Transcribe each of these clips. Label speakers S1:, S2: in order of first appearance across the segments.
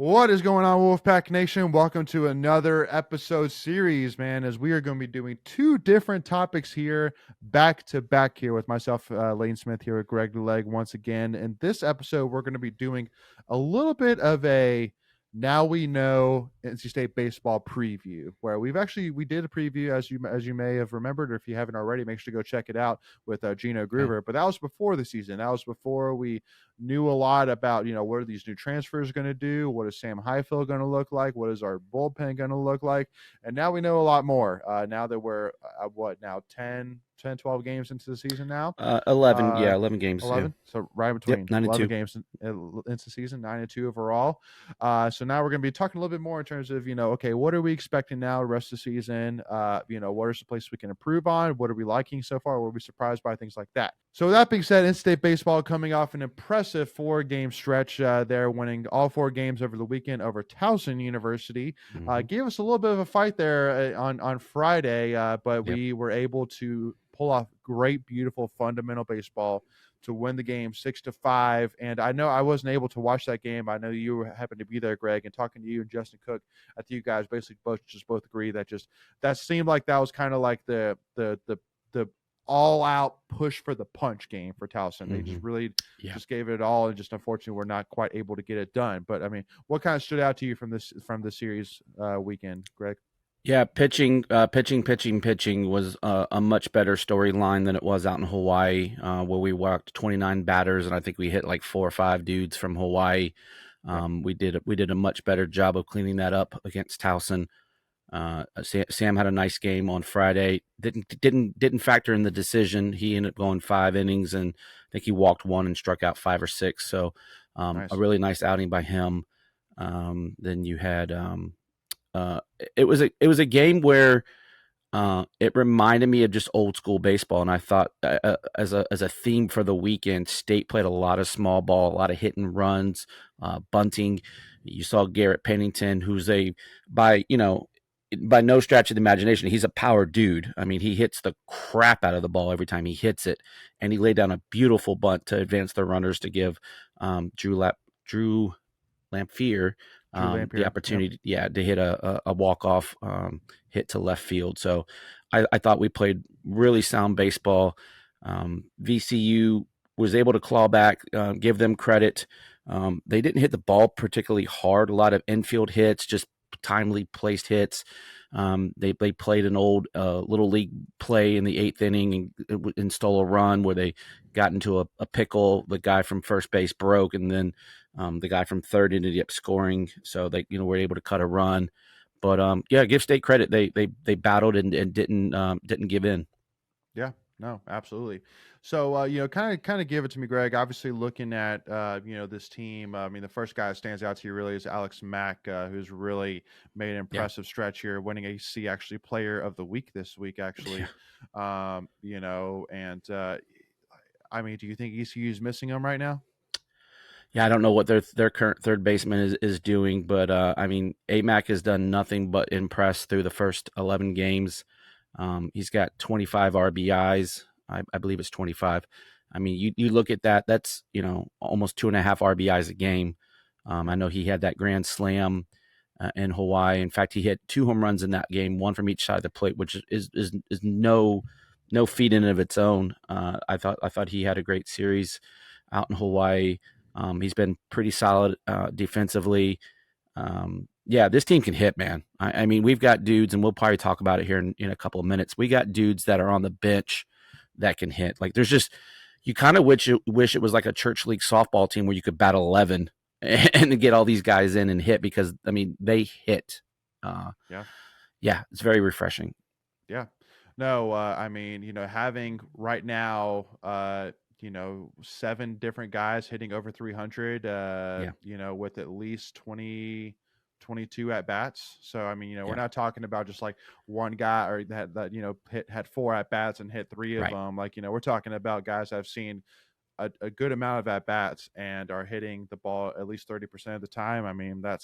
S1: What is going on, Wolfpack Nation? Welcome to another episode series, man, as we are going to be doing two different topics here, back to back here with myself, Lane Smith, here with Greg the Leg once again. In this episode, we're going to be doing a little bit of a now we know NC State baseball preview, where we did a preview, as you may have remembered, or if you haven't already, make sure to go check it out with Gino
S2: Okay.
S1: Groover. But that was before the season. That was before we knew a lot about, what are these new transfers going to do? What is Sam Highfield going to look like? What is our bullpen going to look like? And now we know a lot more. Now that we're, 12 games into the season now?
S2: 11, yeah, 11 games, yeah.
S1: 11. So right
S2: Yep,
S1: between
S2: 9 and
S1: 11
S2: 2.
S1: games into the season, 9-2 overall. So now we're going to be talking a little bit more in terms of, okay, what are we expecting now the rest of the season? What are some places we can improve on? What are we liking so far? Were we surprised by things like that? So with that being said, NC State baseball coming off an impressive 4-game stretch there, winning all 4 games over the weekend over Towson University. Gave us a little bit of a fight there on Friday, but
S2: Yep.
S1: we were able to pull off great, beautiful, fundamental baseball to win the game 6-5. And I know I wasn't able to watch that game. I know you happened to be there, Greg, and talking to you and Justin Cook. I think you guys basically both agree that that seemed like that was kind of like the all out push for the punch game for Towson. They just really just gave it all, and just unfortunately we're not quite able to get it done. But I mean, what kind of stood out to you from the series weekend, Greg?
S2: Yeah, pitching was a much better storyline than it was out in Hawaii, where we walked 29 batters, and I think we hit like 4 or 5 dudes from Hawaii. We did a much better job of cleaning that up against Towson. Sam had a nice game on Friday. Didn't factor in the decision. He ended up going 5 innings, and I think he walked 1 and struck out 5 or 6. So
S1: Nice.
S2: a really nice outing by him. Then you had it was a game where it reminded me of just old school baseball, and I thought as a theme for the weekend, State played a lot of small ball, a lot of hit and runs, bunting. You saw Garrett Pennington, who's by no stretch of the imagination, he's a power dude. I mean, he hits the crap out of the ball every time he hits it, and he laid down a beautiful bunt to advance the runners to give Drew Lamphere the opportunity, to hit a walk-off hit to left field. So I thought we played really sound baseball. VCU was able to claw back, give them credit. They didn't hit the ball particularly hard, a lot of infield hits, just timely placed hits. They played an old little league play in the 8th inning and stole a run where they got into a pickle. The guy from first base broke, and then the guy from third ended up scoring. So they were able to cut a run. But give State credit. They battled and didn't give in.
S1: Yeah, no, absolutely. So, kind of give it to me, Greg. Obviously, looking at this team. I mean, the first guy that stands out to you really is Alex Mack, who's really made an impressive stretch here, winning AC actually Player of the Week this week, actually. And I mean, do you think ECU is missing him right now?
S2: Yeah, I don't know what their current third baseman is doing, but I mean, AMAC has done nothing but impress through the first 11 games. He's got 25 RBIs. I believe it's 25. I mean, you look at that, that's, almost 2.5 RBIs a game. I know he had that grand slam in Hawaii. In fact, he hit 2 home runs in that game, one from each side of the plate, which is no feat in and of its own. I thought he had a great series out in Hawaii. He's been pretty solid defensively. This team can hit, man. I mean, we've got dudes, and we'll probably talk about it here in a couple of minutes. We got dudes that are on the bench that can hit. Like, there's just, you kind of wish it was like a church league softball team where you could bat 11 and get all these guys in and hit, because, I mean, they hit. It's very refreshing.
S1: Yeah. No, I mean, having right now, 7 different guys hitting over 300, with at least 22 at bats. So, I mean, we're not talking about just like one guy or that had 4 at bats and hit 3 of them. Like, we're talking about guys I've seen a good amount of at bats and are hitting the ball at least 30% of the time. I mean, that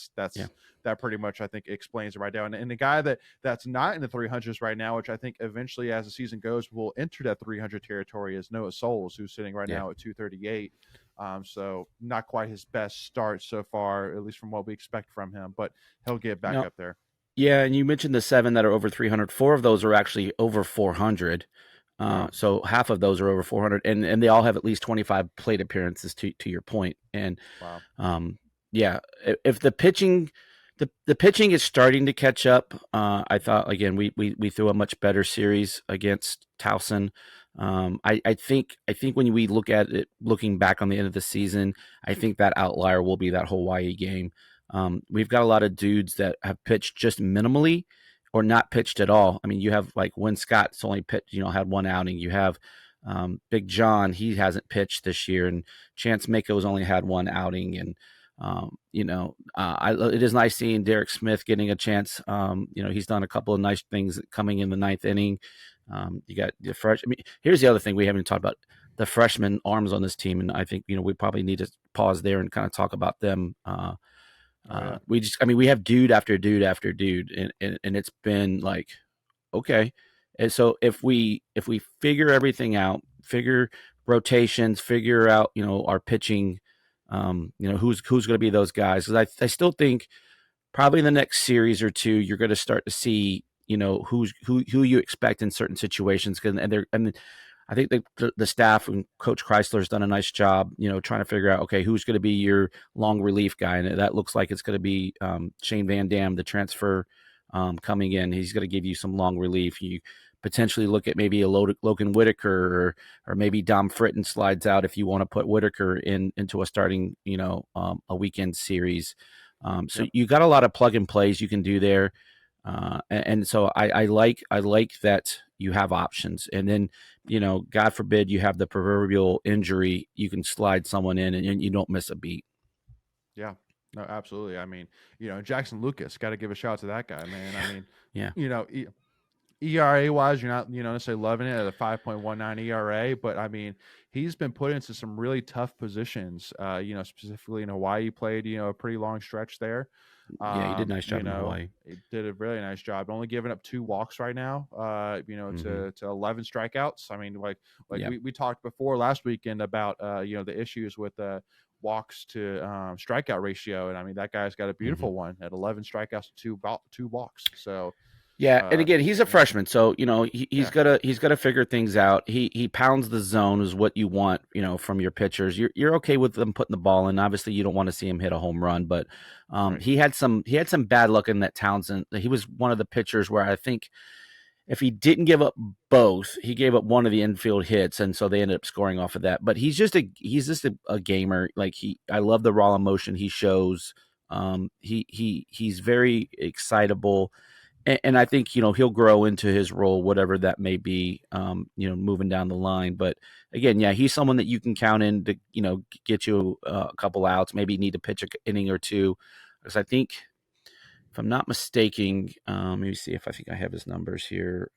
S1: pretty much, I think, explains it right now. And the guy that's not in the 300s right now, which I think eventually as the season goes will enter that 300 territory, is Noah Souls, who's sitting right now at 238. So not quite his best start so far, at least from what we expect from him, but he'll get back
S2: No,
S1: up there.
S2: yeah, and you mentioned the 7 that are over 300. 4 of those are actually over 400.
S1: Wow.
S2: So half of those are over 400, and they all have at least 25 plate appearances. To your point, and
S1: Wow.
S2: um, yeah, if the pitching, the pitching is starting to catch up. I thought again we threw a much better series against Towson. I think when we look at it, looking back on the end of the season, I think that outlier will be that Hawaii game. We've got a lot of dudes that have pitched just minimally or not pitched at all. I mean, you have like Win Scott's only pitched, had one outing. You have Big John, he hasn't pitched this year, and Chance Mako's only had one outing. And it is nice seeing Derek Smith getting a chance. He's done a couple of nice things coming in the ninth inning. You got the fresh. I mean, here's the other thing we haven't talked about: the freshman arms on this team, and I think we probably need to pause there and kind of talk about them.
S1: Yeah.
S2: We have dude after dude after dude, and it's been like, okay. And so if we figure everything out, figure rotations, figure out, our pitching, who's going to be those guys. Because I still think probably in the next series or two, you're going to start to see, who you expect in certain situations. And I think the staff and Coach Chrysler has done a nice job, trying to figure out, okay, who's going to be your long relief guy. And that looks like it's going to be Shane Van Dam, the transfer coming in. He's going to give you some long relief. You potentially look at maybe a Logan Whitaker, or maybe Dom Fritton slides out if you want to put Whitaker into a starting, a weekend series. So
S1: Yep.
S2: you got a lot of plug and plays you can do there. And so I like that you have options. And then, God forbid you have the proverbial injury, you can slide someone in and you don't miss a beat.
S1: Yeah. No, absolutely. I mean, Jackson Lucas, got to give a shout out to that guy, man. I mean,
S2: Yeah.
S1: ERA wise, you're not, necessarily loving it at a 5.19 ERA, but I mean, he's been put into some really tough positions. Specifically in Hawaii, he played, a pretty long stretch there.
S2: Yeah, he did a nice job in Hawaii.
S1: He did a really nice job. Only giving up 2 walks right now.
S2: Mm-hmm.
S1: To 11 strikeouts. I mean, like
S2: Yeah.
S1: we talked before last weekend about the issues with walks to strikeout ratio, and I mean that guy's got a
S2: Mm-hmm.
S1: beautiful one at 11 strikeouts to two walks. So
S2: Yeah, and
S1: uh,
S2: again, he's a
S1: yeah,
S2: freshman, so he's
S1: yeah,
S2: gotta figure things out. He pounds the zone is what you want, from your pitchers. You're okay with them putting the ball in. Obviously, you don't want to see him hit a home run, but
S1: right.
S2: he had some bad luck in that Townsend. He was one of the pitchers where I think if he didn't give up both, he gave up one of the infield hits, and so they ended up scoring off of that. But he's just a gamer. Like I love the raw emotion he shows. He's very excitable, and I think he'll grow into his role, whatever that may be. Moving down the line. But again, yeah, he's someone that you can count in to get you a couple outs. Maybe need to pitch an inning or two, because I think if I'm not mistaken, let me see if I think I have his numbers here.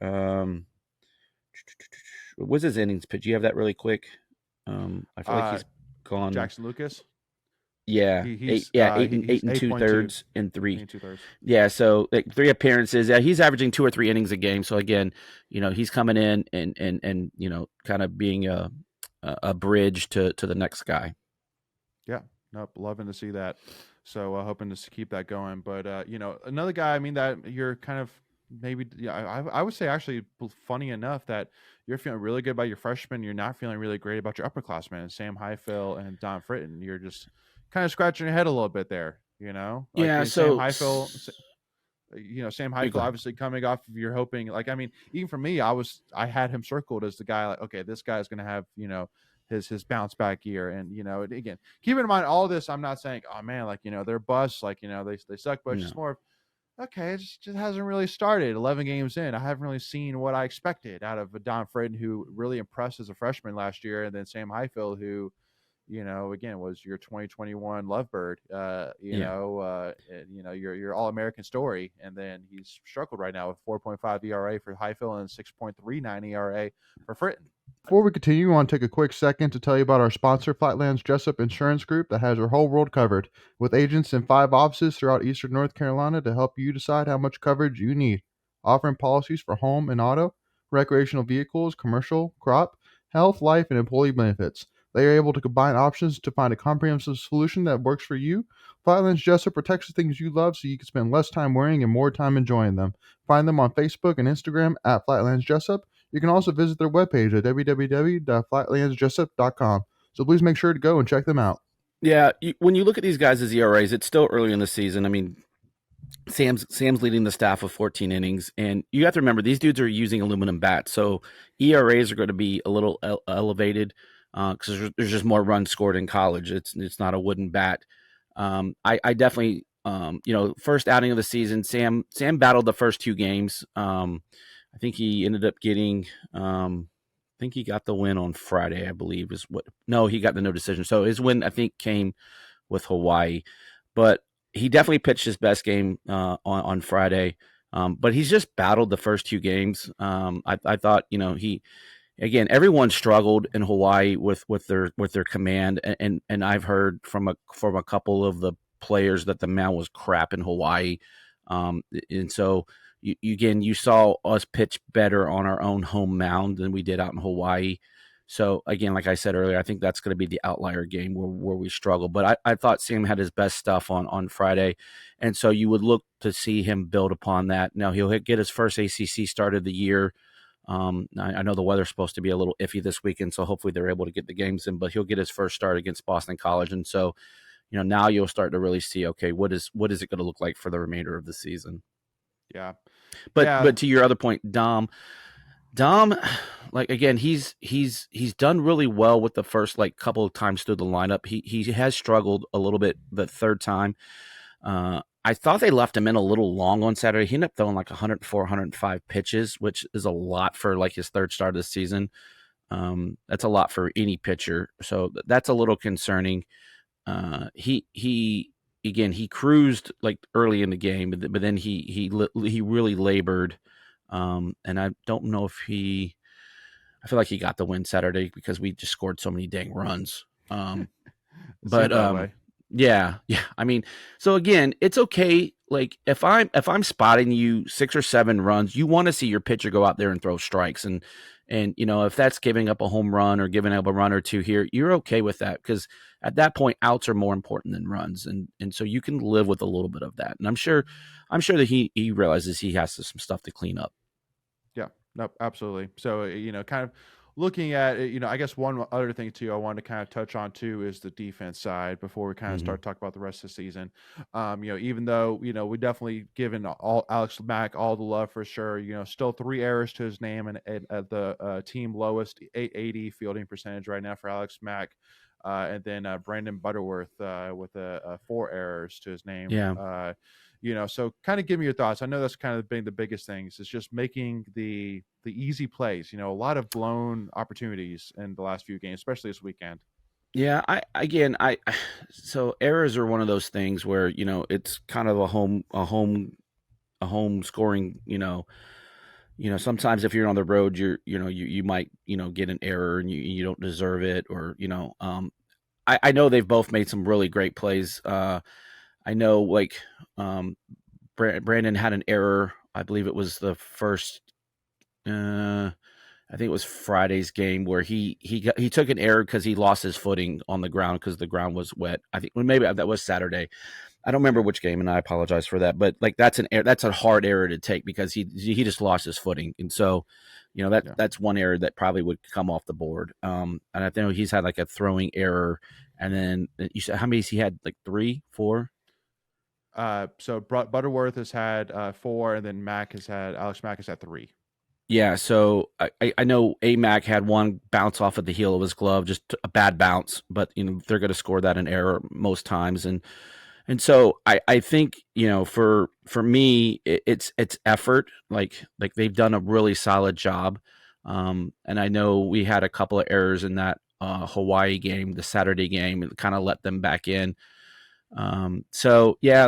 S2: What was his innings pitch? You have that really quick? I feel like
S1: Uh,
S2: he's gone.
S1: Jackson Lucas,
S2: Yeah,
S1: he,
S2: eight.
S1: he's
S2: Yeah,
S1: uh,
S2: eight
S1: he,
S2: and eight
S1: he's
S2: and two
S1: 8.2,
S2: thirds and three.
S1: 2/3.
S2: Yeah, so like 3 appearances. Yeah, he's averaging 2 or 3 innings a game. So again, he's coming in and kind of being a bridge to the next guy.
S1: Yeah, nope, loving to see that. So hoping to keep that going. But another guy, I mean, that you're kind of maybe, yeah, I would say actually funny enough that you're feeling really good about your freshman. You're not feeling really great about your upperclassmen, Sam Highfill and Don Fritton. You're just kind of scratching your head a little bit there. Like
S2: Yeah,
S1: Sam
S2: so
S1: Highfill. Sam
S2: you
S1: Highfill,
S2: go ahead.
S1: obviously coming off of you're hoping, like, I mean, even for me, I had him circled as the guy, like, okay, this guy's gonna have, his bounce back year. And again, keep in mind all this, I'm not saying, oh man, like, they're busts, like, they suck, but it's just
S2: No.
S1: more of, okay, it just hasn't really started. 11 games in, I haven't really seen what I expected out of a Don Fritton, who really impressed as a freshman last year, and then Sam Highfield, who again, was your 2021 Lovebird,
S2: Yeah.
S1: your All-American story. And then he's struggled right now with 4.5 ERA for Highfield and 6.39 ERA for Fritton. Before we continue, I want to take a quick second to tell you about our sponsor, Flatlands Jessup Insurance Group, that has your whole world covered, with agents in 5 offices throughout eastern North Carolina to help you decide how much coverage you need, offering policies for home and auto, recreational vehicles, commercial, crop, health, life, and employee benefits. They are able to combine options to find a comprehensive solution that works for you. Flatlands Jessup protects the things you love so you can spend less time wearing and more time enjoying them. Find them on Facebook and Instagram at Flatlands Jessup. You can also visit their webpage at www.flatlandsjessup.com. So please make sure to go and check them out.
S2: Yeah, when you look at these guys' ERAs, it's still early in the season. I mean, Sam's leading the staff with 14 innings, and you have to remember these dudes are using aluminum bats, so ERAs are going to be a little elevated because there's just more runs scored in college. It's not a wooden bat. I definitely first outing of the season, Sam battled the first two games. I think he ended up getting. I think he got the win on Friday, I believe is what. No, he got the no decision. So his win, I think, came with Hawaii, but he definitely pitched his best game on Friday. But he's just battled the first two games. I thought, he again, everyone struggled in Hawaii with their command, and I've heard from a couple of the players that the mound was crap in Hawaii, and so you saw us pitch better on our own home mound than we did out in Hawaii. So again, like I said earlier, I think that's going to be the outlier game where we struggle. But I thought Sam had his best stuff on Friday, and so you would look to see him build upon that. Now he'll get his first ACC start of the year. I know the weather's supposed to be a little iffy this weekend, so hopefully they're able to get the games in. But he'll get his first start against Boston College, and so now you'll start to really see, okay, what is it going to look like for the remainder of the season?
S1: Yeah.
S2: But to your other point, Dom, like again, he's done really well with the first couple of times through the lineup. He has struggled a little bit the third time. I thought they left him in a little long on Saturday. He ended up throwing 104, 105 pitches, which is a lot for his third start of the season. That's a lot for any pitcher, so that's a little concerning. He cruised early in the game, but then he really labored. And I don't know if I feel like he got the win Saturday because we just scored so many dang runs. But
S1: that way.
S2: yeah. I mean, so again, it's okay. Like if I'm spotting you 6 or 7 runs, you want to see your pitcher go out there and throw strikes, and if that's giving up a home run or giving up a run or two here, you're okay with that because at that point, outs are more important than runs, and so you can live with a little bit of that. And I'm sure that he realizes he has some stuff to clean up.
S1: Yeah, no, absolutely. So, kind of looking at, I guess one other thing too, I wanted to kind of touch on too is the defense side before we kind of start talking about the rest of the season. Even though, we definitely given Alex Mack all the love for sure, still 3 errors to his name and at the team lowest 880 fielding percentage right now for Alex Mack. And then Brandon Butterworth with 4 errors to his name.
S2: Yeah.
S1: So kind of give me your thoughts. I know that's kind of been the biggest things. It's just making the easy plays. A lot of blown opportunities in the last few games, especially this weekend.
S2: Yeah, so errors are one of those things where it's kind of a home scoring. Sometimes if you're on the road, you might get an error and you don't deserve it, or I know they've both made some really great plays. I know Brandon had an error. I believe it was the first. I think it was Friday's game where he took an error because he lost his footing on the ground because the ground was wet. I think maybe that was Saturday. I don't remember which game, and I apologize for that. But that's a hard error to take because he just lost his footing, and so that's one error that probably would come off the board. And I think he's had a throwing error, and then you said how many he had 3, 4.
S1: So Butterworth has had 4, and then Alex Mack has had 3.
S2: Yeah, so I know A-Mac had one bounce off of the heel of his glove, just a bad bounce, but they're going to score that in error most times, and so I think for me it's effort, like they've done a really solid job, and I know we had a couple of errors in that Hawaii game, the Saturday game, and kind of let them back in. So yeah,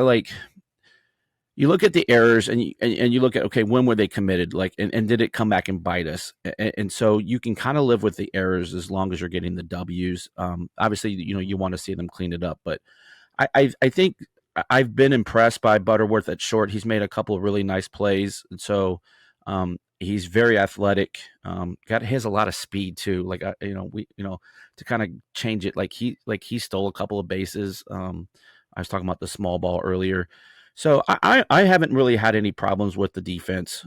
S2: you look at the errors and you look at, okay, when were they committed? And did it come back and bite us? And so you can kind of live with the errors as long as you're getting the W's. Obviously, you want to see them clean it up, but I think I've been impressed by Butterworth at short. He's made a couple of really nice plays. And so, He's very athletic. He has a lot of speed too. To kind of change it, he stole a couple of bases. I was talking about the small ball earlier. So I haven't really had any problems with the defense.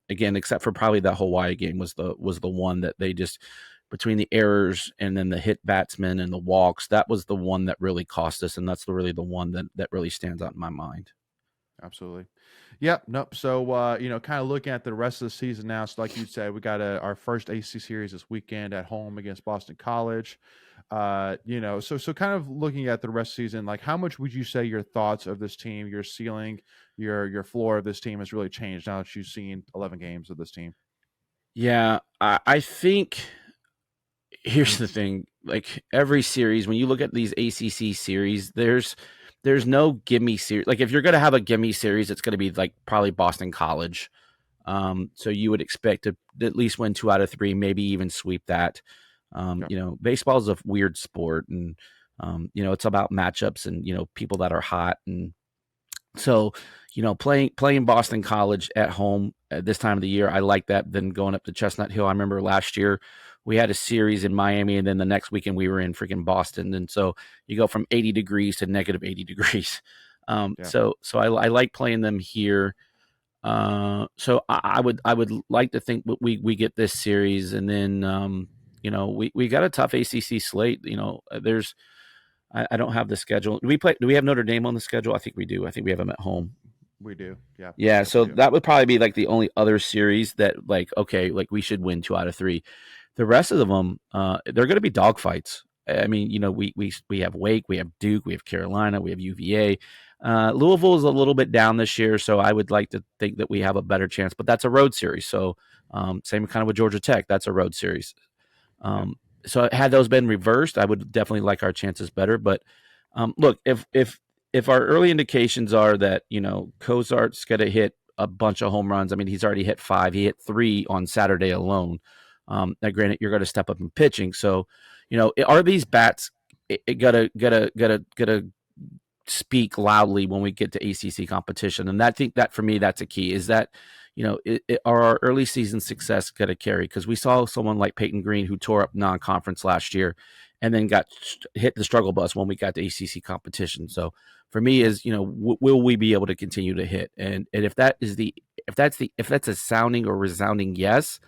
S2: Again, except for probably that Hawaii game was the one that they just, between the errors and then the hit batsmen and the walks, that was the one that really cost us, and that's really the one that really stands out in my mind.
S1: Absolutely. Yep. Nope. So, kind of looking at the rest of the season now. So, like you said, we got our first AC series this weekend at home against Boston College. So kind of looking at the rest of the season, like how much would you say your thoughts of this team, your ceiling, your floor of this team has really changed now that you've seen 11 games of this team?
S2: Yeah, I think here's the thing. Like every series, when you look at these ACC series, there's no gimme series. Like if you're going to have a gimme series, it's going to be like probably Boston College. So you would expect to at least win 2 out of 3, maybe even sweep that. Baseball is a weird sport, and it's about matchups and people that are hot, and so playing Boston College at home at this time of the year, I like that than going up to Chestnut Hill. I remember last year we had a series in Miami, and then the next weekend we were in freaking Boston, and so you go from 80 degrees to negative 80 degrees.
S1: Yeah.
S2: So I like playing them here. I would like to think we get this series, and then we got a tough ACC slate. I don't have the schedule. Do we have Notre Dame on the schedule? I think we do. I think we have them at home.
S1: We do. Yeah.
S2: Yeah,
S1: Yep,
S2: so
S1: we do.
S2: that would probably be like the only other series that we should win 2 out of 3. The rest of them, they're going to be dogfights. I mean, we have Wake, we have Duke, we have Carolina, we have UVA. Louisville is a little bit down this year, so I would like to think that we have a better chance. But that's a road series, so same kind of with Georgia Tech. That's a road series. So had those been reversed, I would definitely like our chances better. But look, if our early indications are that Cozart's going to hit a bunch of home runs. I mean, he's already hit 5. He hit 3 on Saturday alone. Now, granted, you're going to step up in pitching. So, are these bats gotta speak loudly when we get to ACC competition? And I think that for me, that's a key. Is that are our early season success going to carry? Because we saw someone like Peyton Green who tore up non-conference last year, and then got hit the struggle bus when we got to ACC competition. So for me, is will we be able to continue to hit? And if that's a sounding or resounding yes,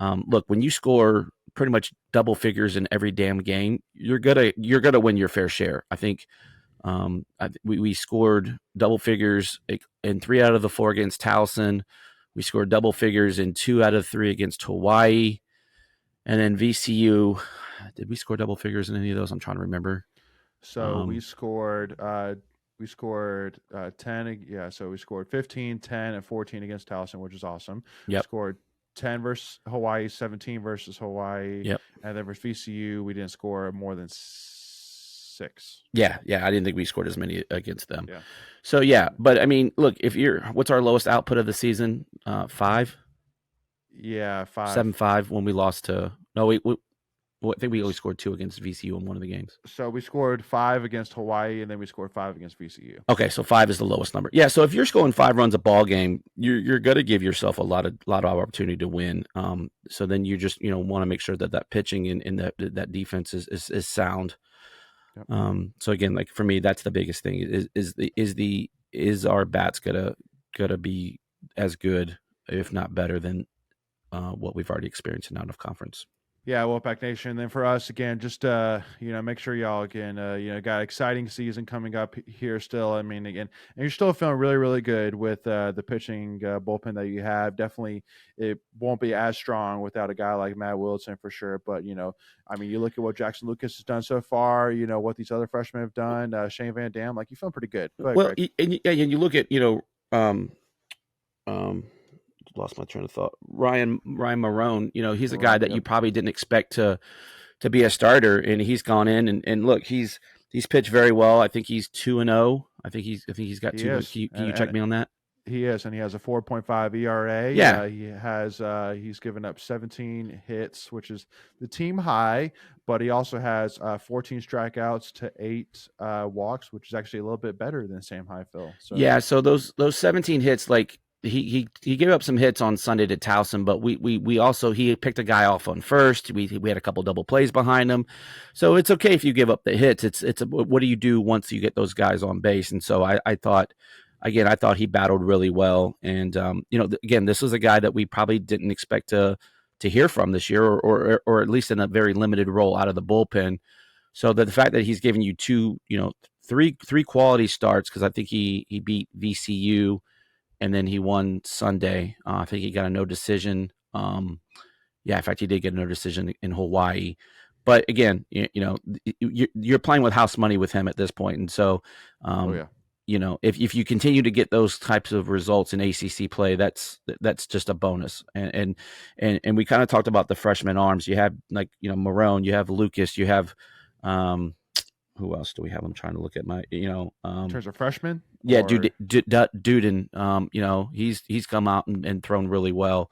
S2: look, when you score pretty much double figures in every damn game, you're gonna win your fair share. I think we scored double figures in 3 out of the 4 against Towson. We scored double figures in 2 out of 3 against Hawaii, and then VCU. Did we score double figures in any of those? I'm trying to remember.
S1: So we scored 10. Yeah. So we scored 15, 10, and 14 against Towson, which is awesome.
S2: Yep.
S1: We scored 10 versus Hawaii, 17 versus Hawaii.
S2: Yep.
S1: And then versus VCU, we didn't score more than 6.
S2: Yeah. I didn't think we scored as many against them.
S1: Yeah.
S2: So yeah, but I mean, look, what's our lowest output of the season? 5.
S1: Yeah, 5.
S2: 7-5 when we lost to. No, I think we only scored 2 against VCU in one of the games.
S1: So we scored 5 against Hawaii, and then we scored 5 against VCU.
S2: Okay, so 5 is the lowest number. Yeah, so if you're scoring 5 runs a ball game, you're going to give yourself a lot of opportunity to win. So then you just want to make sure that pitching and that defense is sound. Yep. So again, like for me, that's the biggest thing. Is our bats gonna be as good, if not better, than what we've already experienced in out of conference?
S1: Yeah, Wolfpack Nation. And then for us, again, just make sure y'all again, got exciting season coming up here still. I mean, again, and you're still feeling really, really good with the pitching bullpen that you have. Definitely, it won't be as strong without a guy like Matt Wilson for sure. But you look at what Jackson Lucas has done so far. What these other freshmen have done. Shane Van Dam, like you feel pretty good. Go ahead,
S2: and you look at lost my train of thought. Ryan Marone, he's a guy that you probably didn't expect to be a starter, and he's gone in and look, he's pitched very well. I think he's 2-0. I think he's got 2. Can you check me on that?
S1: He is, and he has a 4.5 ERA.
S2: Yeah,
S1: he's given up 17 hits, which is the team high, but he also has 14 strikeouts to 8 walks, which is actually a little bit better than Sam Highfill. So
S2: yeah, so those 17 hits, like he gave up some hits on Sunday to Towson, but we also he picked a guy off on first. We had a couple double plays behind him, so it's okay if you give up the hits. What do you do once you get those guys on base? And so I thought. Again, I thought he battled really well, and again, this was a guy that we probably didn't expect to hear from this year, or at least in a very limited role out of the bullpen. So the fact that he's giving you three quality starts, because I think he beat VCU and then he won Sunday. I think he got a no decision. Yeah, in fact, he did get a no decision in Hawaii. But again, you're playing with house money with him at this point, and so if you continue to get those types of results in ACC play, that's just a bonus. And we kind of talked about the freshman arms. You have Marone, you have Lucas, you have who else do we have? I'm trying to look at my
S1: in terms of freshmen.
S2: Yeah, Duden. He's come out and thrown really well.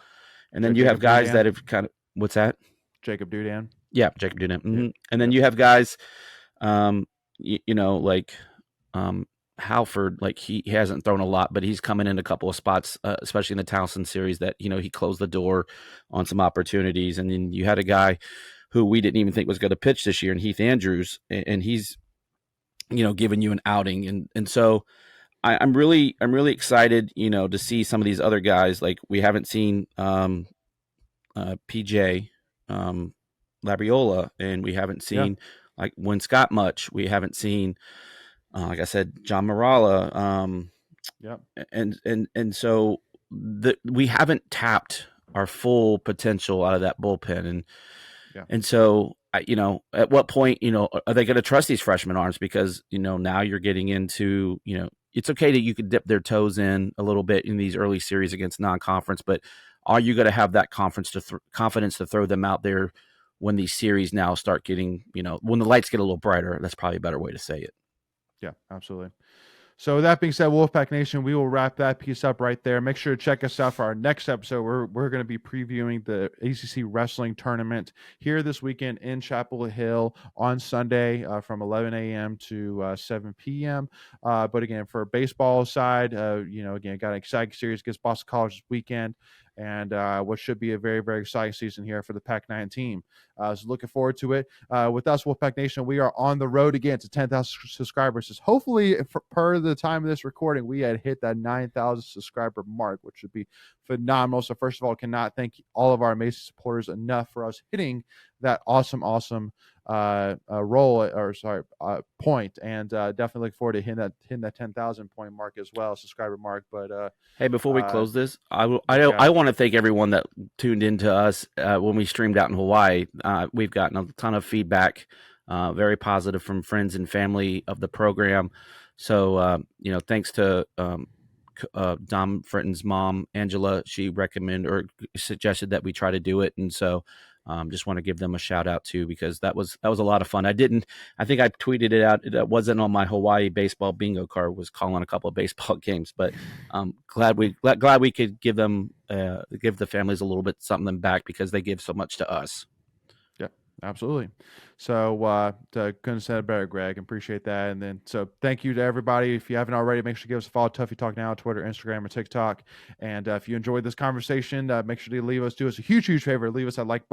S2: And then you have guys that have kind of what's that?
S1: Jacob Dudan.
S2: Yeah, Jacob Dudan. Mm-hmm. And then you have guys, like Halford, like he hasn't thrown a lot, but he's coming in a couple of spots, especially in the Towson series that, he closed the door on some opportunities. And then you had a guy who we didn't even think was going to pitch this year, and Heath Andrews, and he's, giving you an outing. And so I'm really excited, to see some of these other guys. Like we haven't seen PJ Labriola, and we haven't seen like Win Scott much. We haven't seen, like I said, John Morala. And so we haven't tapped our full potential out of that bullpen. And so, at what point, are they going to trust these freshman arms? Because, now you're getting into, it's okay that you could dip their toes in a little bit in these early series against non-conference, but are you going to have that confidence to throw them out there when these series now start getting, when the lights get a little brighter? That's probably a better way to say it.
S1: Yeah, absolutely. So with that being said, Wolfpack Nation, we will wrap that piece up right there. Make sure to check us out for our next episode. We're going to be previewing the ACC wrestling tournament here this weekend in Chapel Hill on Sunday from 11 a.m. to 7 p.m. But again, for baseball side, again, got an exciting series against Boston College this weekend, and what should be a very, very exciting season here for the Pac-9 team. So looking forward to it. With us, Wolfpack Nation, we are on the road again to 10,000 subscribers. So hopefully, per the time of this recording, we had hit that 9,000 subscriber mark, which would be phenomenal. So first of all, cannot thank all of our amazing supporters enough for us hitting that awesome point, and definitely look forward to hitting that 10,000 point mark as well, subscriber mark. But
S2: hey, before we close this, I want to thank everyone that tuned into us when we streamed out in Hawaii. We've gotten a ton of feedback, very positive from friends and family of the program. So thanks to Dom Fritton's mom, Angela. She recommended or suggested that we try to do it, and so just want to give them a shout out too, because that was a lot of fun. I think I tweeted it out. It wasn't on my Hawaii baseball bingo card. Was calling a couple of baseball games, but glad we could give the families a little bit something back, because they give so much to us.
S1: Yeah, absolutely. So couldn't have said it better, Greg. Appreciate that. And then so thank you to everybody. If you haven't already, make sure to give us a follow, Tuffy Talk Now, Twitter, Instagram, or TikTok. And if you enjoyed this conversation, make sure to do us a huge favor, leave us a like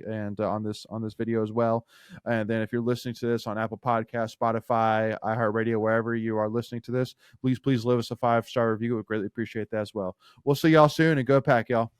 S1: and on this video as well. And then if you're listening to this on Apple Podcasts, Spotify, iHeartRadio, wherever you are listening to this, please leave us a 5-star review. We greatly appreciate that as well. We'll see y'all soon, and go Pack, y'all.